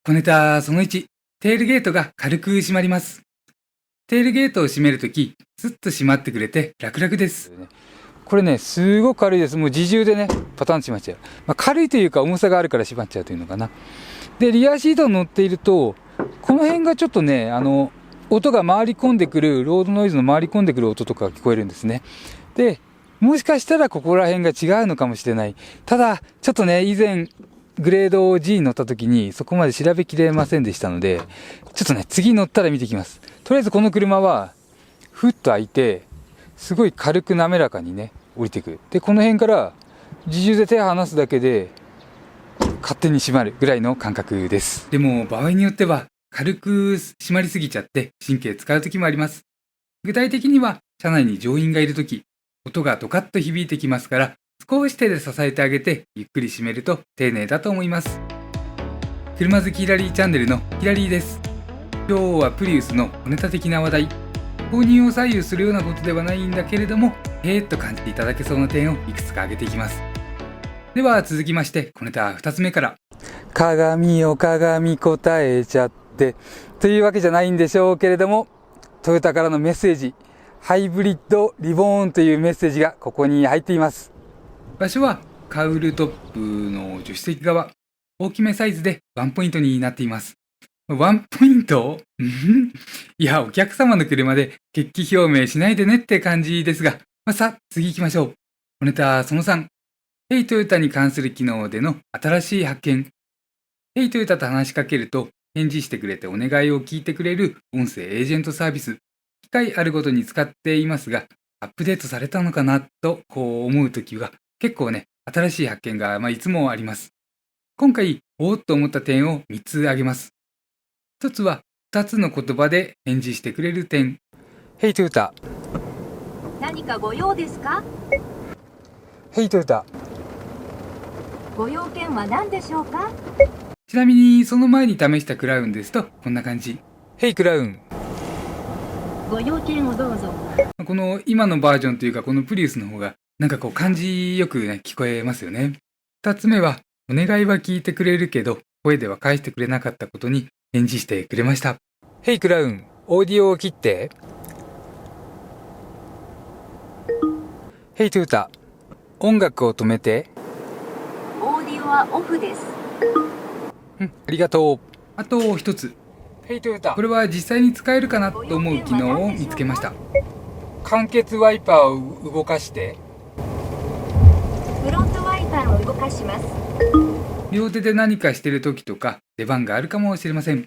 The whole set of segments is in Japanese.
小ネタその1、テールゲートが軽く閉まります。テールゲートを閉めるとき、スッと閉まってくれて楽々です。これね、すごく軽いです。もう自重でね、パタンと閉まっちゃう。軽いというか重さがあるから閉まっちゃうというのかな。で、リアシートに乗っていると、この辺がちょっとね、音が回り込んでくる、ロードノイズの回り込んでくる音とかが聞こえるんですね。で、もしかしたらここら辺が違うのかもしれない。ただ、ちょっとね、以前、グレード G に乗った時にそこまで調べきれませんでしたので、ちょっとね、次乗ったら見てきます。とりあえずこの車は、ふっと開いて、すごい軽く滑らかにね、降りてくる。で、この辺から自重で手を離すだけで、勝手に閉まるぐらいの感覚です。でも場合によっては軽く閉まりすぎちゃって神経使う時もあります。具体的には車内に乗員がいる時、音がドカッと響いてきますから、少し手で支えてあげてゆっくり閉めると丁寧だと思います。車好きヒラリーチャンネルのヒラリーです。今日はプリウスの小ネタ的な話題、購入を左右するようなことではないんだけれども、へーっと感じていただけそうな点をいくつか挙げていきます。では続きまして小ネタ2つ目から。鏡を鏡答えちゃってというわけじゃないんでしょうけれども、トヨタからのメッセージ、ハイブリッドリボーンというメッセージがここに入っています。場所はカウルトップの助手席側、大きめサイズでワンポイントになっています。ワンポイントいや、お客様の車で決起表明しないでねって感じですが、さあ次行きましょう。小ネタその3、ヘイトヨタに関する機能での新しい発見。ヘイトヨタと話しかけると返事してくれてお願いを聞いてくれる音声エージェントサービス。機会あるごとに使っていますが、アップデートされたのかなと思うときは結構ね、新しい発見がいつもあります。今回、おーっと思った点を3つ挙げます。1つは2つの言葉で返事してくれる点。ヘイトヨタ。何かご用ですか？ヘイトヨタ。ご用件は何でしょうか？ちなみにその前に試したクラウンですとこんな感じ。ヘイクラウン。ご用件をどうぞ。この今のバージョンというか、このプリウスの方がなんか感じよくね聞こえますよね。2つ目は、お願いは聞いてくれるけど声では返してくれなかったことに返事してくれました。ヘイクラウン、オーディオを切って。ヘイトヨタ、音楽を止めて。オーディオはオフです。ありがとう。あと一つ、ヘイトヨタ、これは実際に使えるかなと思う機能を見つけました。間欠ワイパーを動かして。フロントワイパーを動かします。両手で何かしてる時とか出番があるかもしれません。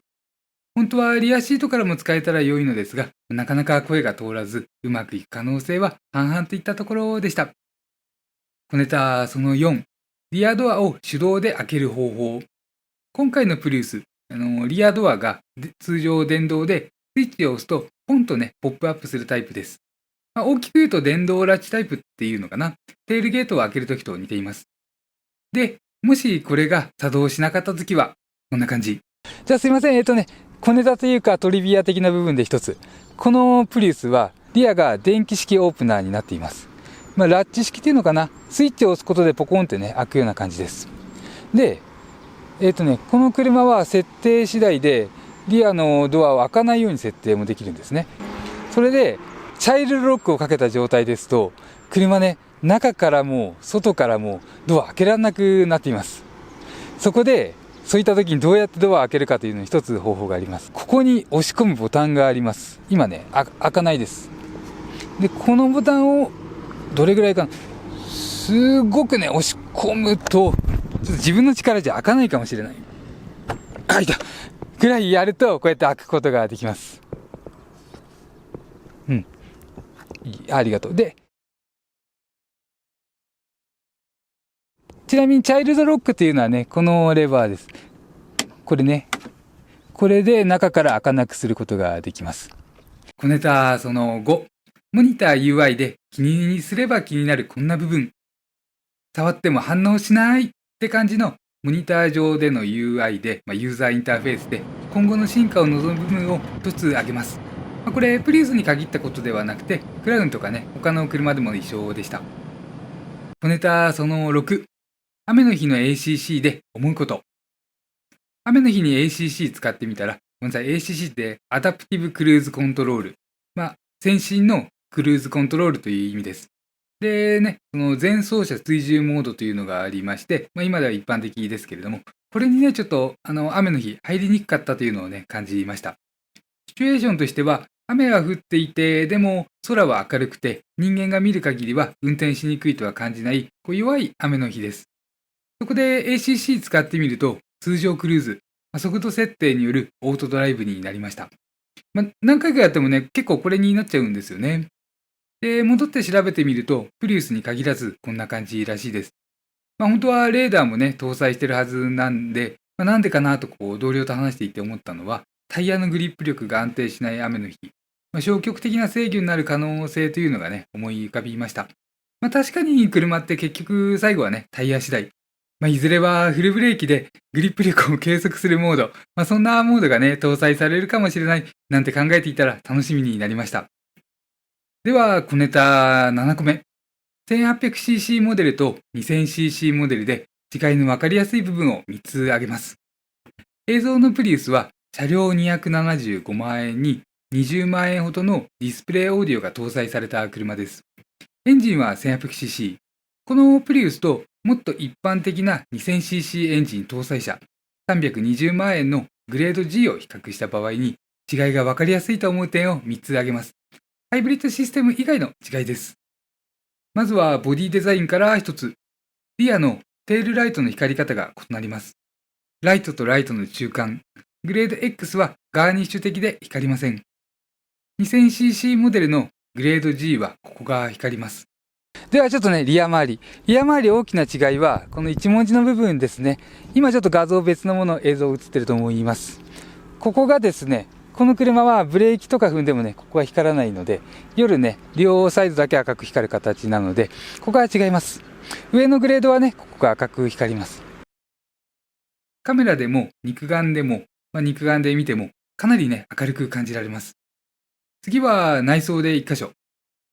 本当はリアシートからも使えたら良いのですが、なかなか声が通らずうまくいく可能性は半々といったところでした。小ネタその4、リアドアを手動で開ける方法。今回のプリウス、リアドアが通常電動でスイッチを押すとポンとねポップアップするタイプです。大きく言うと電動ラッチタイプっていうのかな。テールゲートを開けるときと似ています。で、もしこれが作動しなかったときはこんな感じ。じゃあすいません、小ネタというかトリビア的な部分で一つ。このプリウスはリアが電気式オープナーになっています。ラッチ式っていうのかな。スイッチを押すことでポコンってね開くような感じです。で、この車は設定次第でリアのドアを開かないように設定もできるんですね。それでチャイルドロックをかけた状態ですと、車ね、中からも外からもドア開けられなくなっています。そこでそういった時にどうやってドアを開けるかというのに一つ方法があります。ここに押し込むボタンがあります。今ね、開かないです。で、このボタンをどれぐらいかな、すごくね押し込むと、ちょっと自分の力じゃ開かないかもしれない。開いたぐらいやるとこうやって開くことができます。ありがとう。で、ちなみにチャイルドロックっていうのはね、このレバーです。これね、これで中から開かなくすることができます。小ネタその5、モニター UI で気にすれば気になるこんな部分。触っても反応しないって感じのモニター上での UI で、ユーザーインターフェースで今後の進化を望む部分を一つ挙げます。これプリウスに限ったことではなくて、クラウンとかね、他の車でも一緒でした。小ネタその6、雨の日の ACC で思うこと。雨の日に ACC 使ってみたら、ごめんなさい、ACC ってアダプティブクルーズコントロール。先進のクルーズコントロールという意味です。でね、その全走者追従モードというのがありまして、今では一般的ですけれども、これにね、ちょっと雨の日入りにくかったというのをね、感じました。シチュエーションとしては、雨は降っていて、でも空は明るくて、人間が見る限りは運転しにくいとは感じない、弱い雨の日です。そこで ACC 使ってみると、通常クルーズ、速度設定によるオートドライブになりました。何回かやってもね、結構これになっちゃうんですよね。で、戻って調べてみると、プリウスに限らずこんな感じらしいです。本当はレーダーもね、搭載してるはずなんで、なんでかなと同僚と話していて思ったのは、タイヤのグリップ力が安定しない雨の日、消極的な制御になる可能性というのがね、思い浮かびました。確かに車って結局最後はね、タイヤ次第。いずれはフルブレーキでグリップ力を計測するモード、そんなモードがね、搭載されるかもしれないなんて考えていたら楽しみになりました。では、小ネタ7個目。1800cc モデルと 2000cc モデルで違いの分かりやすい部分を3つ挙げます。映像のプリウスは車両275万円に20万円ほどのディスプレイオーディオが搭載された車です。エンジンは 1800cc。このプリウスともっと一般的な 2000cc エンジン搭載車320万円のグレード G を比較した場合に違いが分かりやすいと思う点を3つ挙げます。ハイブリッドシステム以外の違いです。まずはボディデザインから1つ。リアのテールライトの光り方が異なります。ライトとライトの中間、グレード X はガーニッシュ的で光りません。2000cc モデルのグレード G はここが光ります。ではちょっとね、リア周り。リア周り大きな違いは、この一文字の部分ですね。今ちょっと画像別のもの映像映ってると思います。ここがですね、この車はブレーキとか踏んでもね、ここは光らないので、夜ね、両サイドだけ赤く光る形なので、ここは違います。上のグレードはね、ここが赤く光ります。カメラでも肉眼でも、肉眼で見てもかなりね、明るく感じられます。次は内装で1箇所。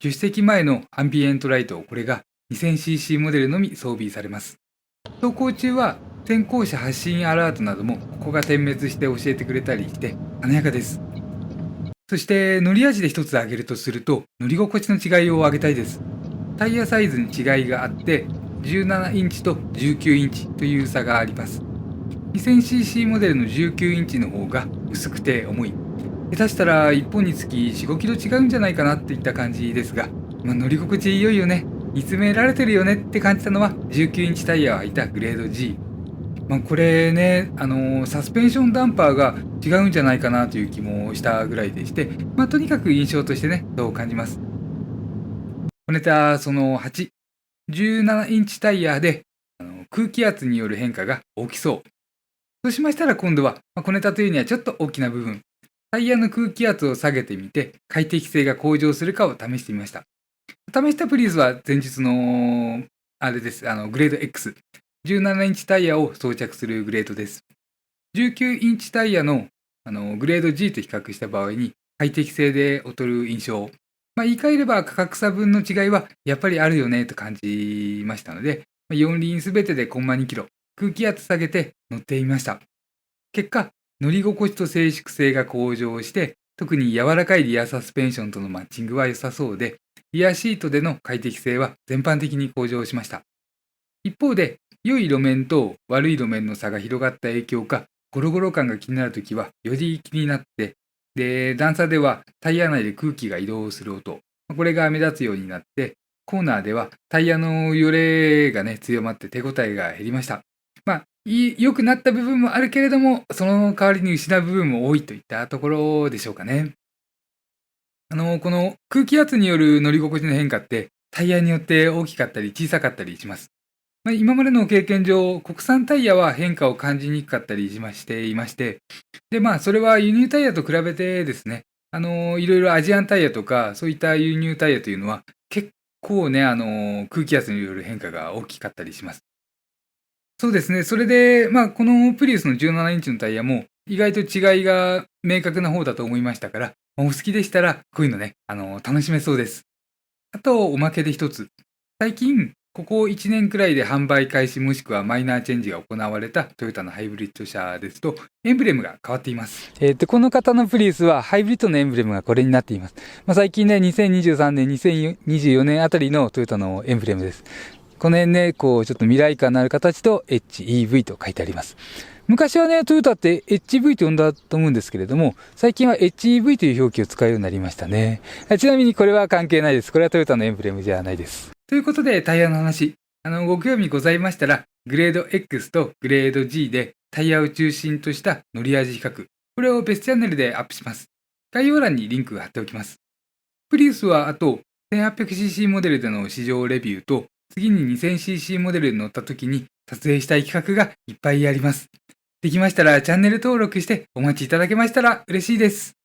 助手席前のアンビエントライト、これが 2000cc モデルのみ装備されます。走行中は先行車発進アラートなどもここが点滅して教えてくれたりして華やかです。そして乗り味で一つ挙げるとすると乗り心地の違いを挙げたいです。タイヤサイズに違いがあって17インチと19インチという差があります。2000cc モデルの19インチの方が薄くて重い。下手したら1本につき 4,5 キロ違うんじゃないかなっていった感じですが、乗り心地いよいよね、煮詰められてるよねって感じたのは19インチタイヤを履いたグレード G。これね、サスペンションダンパーが違うんじゃないかなという気もしたぐらいでして、とにかく印象としてね、そう感じます。小ネタその8、17インチタイヤで空気圧による変化が大きそう。そうしましたら今度は、小ネタというにはちょっと大きな部分、タイヤの空気圧を下げてみて快適性が向上するかを試してみました。試したプリウスは前日のあれです。グレード X。17インチタイヤを装着するグレードです。19インチタイヤのグレード G と比較した場合に快適性で劣る印象。言い換えれば価格差分の違いはやっぱりあるよねと感じましたので、4輪すべてでコンマ2キロ、空気圧下げて乗ってみました。結果、乗り心地と静粛性が向上して、特に柔らかいリアサスペンションとのマッチングは良さそうで、リアシートでの快適性は全般的に向上しました。一方で、良い路面と悪い路面の差が広がった影響か、ゴロゴロ感が気になるときはより気になって、で、段差ではタイヤ内で空気が移動する音、これが目立つようになって、コーナーではタイヤの揺れがね、強まって手応えが減りました。良くなった部分もあるけれども、その代わりに失う部分も多いといったところでしょうかね。この空気圧による乗り心地の変化って、タイヤによって大きかったり小さかったりします。今までの経験上、国産タイヤは変化を感じにくかったりしていまして、で、それは輸入タイヤと比べてですね、いろいろアジアンタイヤとか、そういった輸入タイヤというのは、結構ね、空気圧による変化が大きかったりします。そうですね。それで、このプリウスの17インチのタイヤも、意外と違いが明確な方だと思いましたから、お好きでしたら、こういうのね、楽しめそうです。あと、おまけで一つ。最近、ここ1年くらいで販売開始もしくはマイナーチェンジが行われたトヨタのハイブリッド車ですと、エンブレムが変わっています。この方のプリウスはハイブリッドのエンブレムがこれになっています。最近ね、2023年、2024年あたりのトヨタのエンブレムです。この辺ね、ちょっと未来感のある形と HEV と書いてあります。昔はね、トヨタって HV と呼んだと思うんですけれども、最近は HEV という表記を使うようになりましたね。ちなみにこれは関係ないです。これはトヨタのエンブレムじゃないです。ということでタイヤの話。ご興味ございましたら、グレード X とグレード G でタイヤを中心とした乗り味比較。これを別チャンネルでアップします。概要欄にリンクが貼っておきます。プリウスはあと 1800cc モデルでの試乗レビューと、次に 2000cc モデルに乗った時に撮影したい企画がいっぱいあります。できましたらチャンネル登録してお待ちいただけましたら嬉しいです。